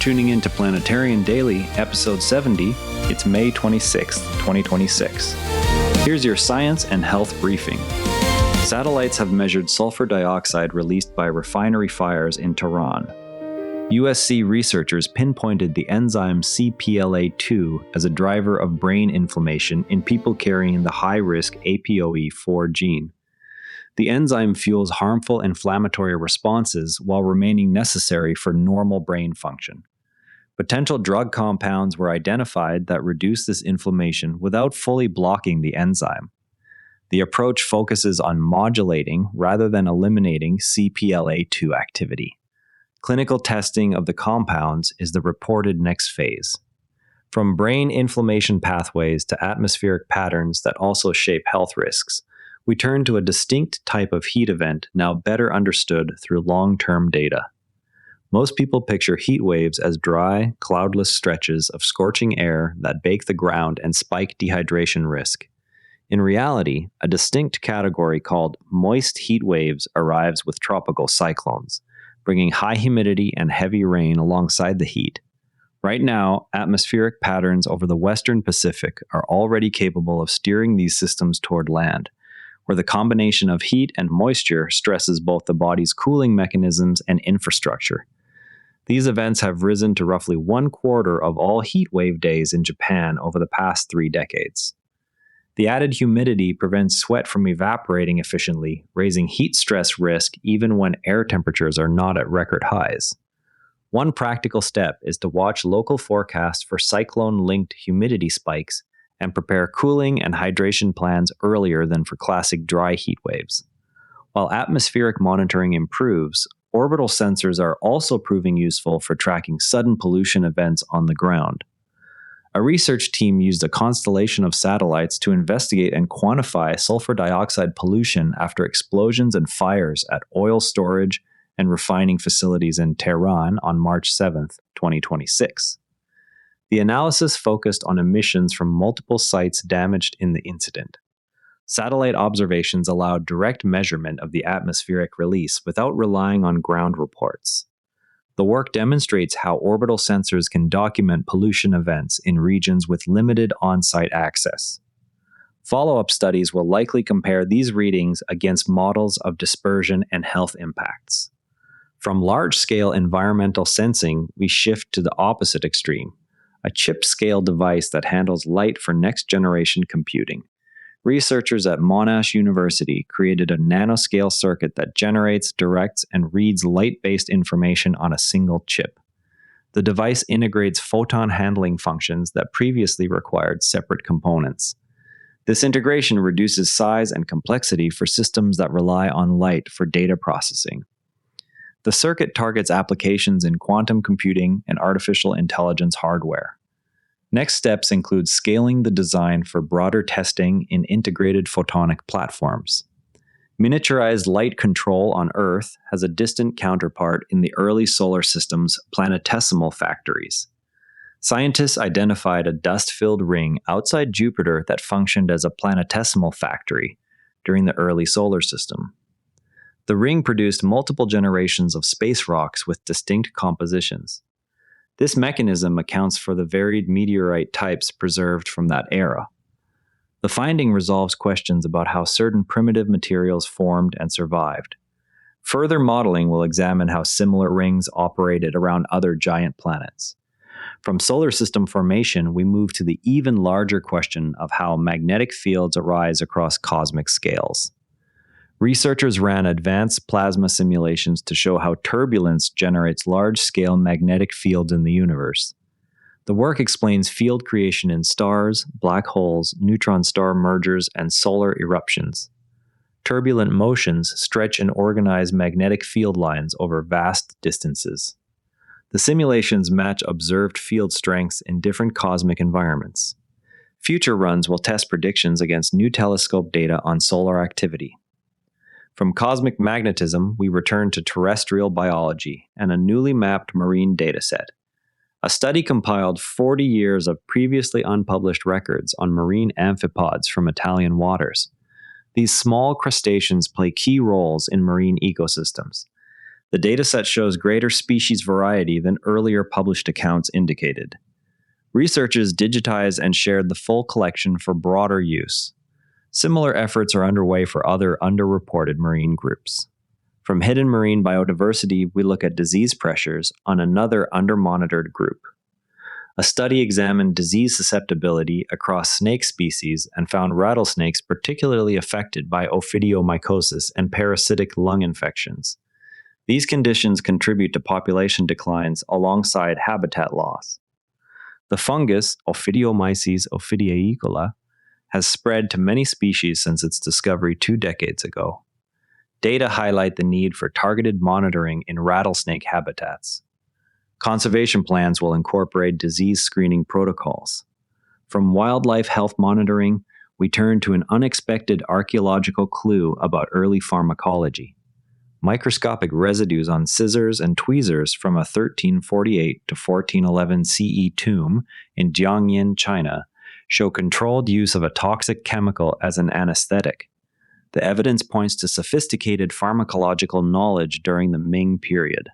tuning in to Planetterrian Daily, episode 70. It's May 26th, 2026. Here's your science and health briefing. Satellites have measured sulfur dioxide released by refinery fires in Tehran. USC researchers pinpointed the enzyme CPLA2 as a driver of brain inflammation in people carrying the high-risk APOE4 gene. The enzyme fuels harmful inflammatory responses while remaining necessary for normal brain function. Potential drug compounds were identified that reduce this inflammation without fully blocking the enzyme. The approach focuses on modulating rather than eliminating CPLA2 activity. Clinical testing of the compounds is the reported next phase. From brain inflammation pathways to atmospheric patterns that also shape health risks, we turn to a distinct type of heat event now better understood through long-term data. Most people picture heat waves as dry, cloudless stretches of scorching air that bake the ground and spike dehydration risk. In reality, a distinct category called moist heat waves arrives with tropical cyclones, bringing high humidity and heavy rain alongside the heat. Right now, atmospheric patterns over the western Pacific are already capable of steering these systems toward land, where the combination of heat and moisture stresses both the body's cooling mechanisms and infrastructure. These events have risen to roughly 1/4 of all heat wave days in Japan over the past 3 decades. The added humidity prevents sweat from evaporating efficiently, raising heat stress risk even when air temperatures are not at record highs. One practical step is to watch local forecasts for cyclone-linked humidity spikes and prepare cooling and hydration plans earlier than for classic dry heat waves. While atmospheric monitoring improves, orbital sensors are also proving useful for tracking sudden pollution events on the ground. A research team used a constellation of satellites to investigate and quantify sulfur dioxide pollution after explosions and fires at oil storage and refining facilities in Tehran on March 7, 2026. The analysis focused on emissions from multiple sites damaged in the incident. Satellite observations allowed direct measurement of the atmospheric release without relying on ground reports. The work demonstrates how orbital sensors can document pollution events in regions with limited on-site access. Follow-up studies will likely compare these readings against models of dispersion and health impacts. From large-scale environmental sensing, we shift to the opposite extreme, a chip-scale device that handles light for next-generation computing. Researchers at Monash University created a nanoscale circuit that generates, directs, and reads light-based information on a single chip. The device integrates photon handling functions that previously required separate components. This integration reduces size and complexity for systems that rely on light for data processing. The circuit targets applications in quantum computing and artificial intelligence hardware. Next steps include scaling the design for broader testing in integrated photonic platforms. Miniaturized light control on Earth has a distant counterpart in the early solar system's planetesimal factories. Scientists identified a dust-filled ring outside Jupiter that functioned as a planetesimal factory during the early solar system. The ring produced multiple generations of space rocks with distinct compositions. This mechanism accounts for the varied meteorite types preserved from that era. The finding resolves questions about how certain primitive materials formed and survived. Further modeling will examine how similar rings operated around other giant planets. From solar system formation, we move to the even larger question of how magnetic fields arise across cosmic scales. Researchers ran advanced plasma simulations to show how turbulence generates large-scale magnetic fields in the universe. The work explains field creation in stars, black holes, neutron star mergers, and solar eruptions. Turbulent motions stretch and organize magnetic field lines over vast distances. The simulations match observed field strengths in different cosmic environments. Future runs will test predictions against new telescope data on solar activity. From cosmic magnetism, we return to terrestrial biology and a newly mapped marine dataset. A study compiled 40 years of previously unpublished records on marine amphipods from Italian waters. These small crustaceans play key roles in marine ecosystems. The dataset shows greater species variety than earlier published accounts indicated. Researchers digitized and shared the full collection for broader use. Similar efforts are underway for other underreported marine groups. From hidden marine biodiversity, we look at disease pressures on another under-monitored group. A study examined disease susceptibility across snake species and found rattlesnakes particularly affected by ophidiomycosis and parasitic lung infections. These conditions contribute to population declines alongside habitat loss. The fungus, Ophidiomyces ophidiaicola, has spread to many species since its discovery 2 decades ago. Data highlight the need for targeted monitoring in rattlesnake habitats. Conservation plans will incorporate disease screening protocols. From wildlife health monitoring, we turn to an unexpected archaeological clue about early pharmacology. Microscopic residues on scissors and tweezers from a 1348 to 1411 CE tomb in Jiangyin, China, show controlled use of a toxic chemical as an anesthetic. The evidence points to sophisticated pharmacological knowledge during the Ming period.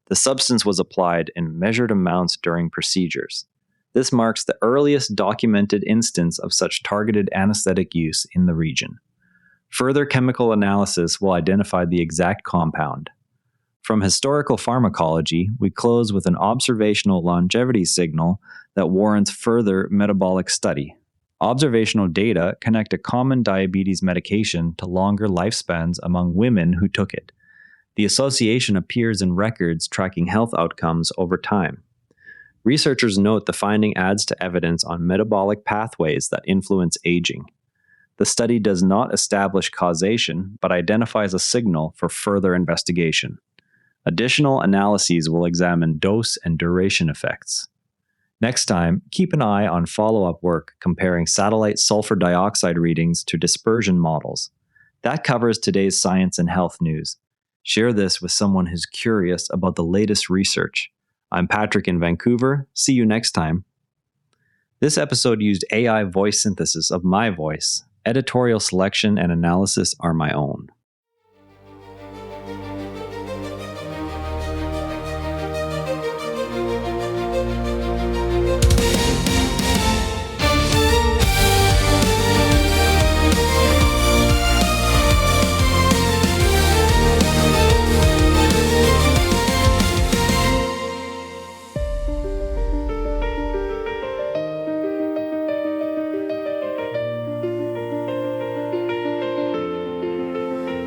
The substance was applied in measured amounts during procedures. This marks the earliest documented instance of such targeted anesthetic use in the region. Further chemical analysis will identify the exact compound. From historical pharmacology, we close with an observational longevity signal that warrants further metabolic study. Observational data connect a common diabetes medication to longer lifespans among women who took it. The association appears in records tracking health outcomes over time. Researchers note the finding adds to evidence on metabolic pathways that influence aging. The study does not establish causation, but identifies a signal for further investigation. Additional analyses will examine dose and duration effects. Next time, keep an eye on follow-up work comparing satellite sulfur dioxide readings to dispersion models. That covers today's science and health news. Share this with someone who's curious about the latest research. I'm Patrick in Vancouver. See you next time. This episode used AI voice synthesis of my voice. Editorial selection and analysis are my own.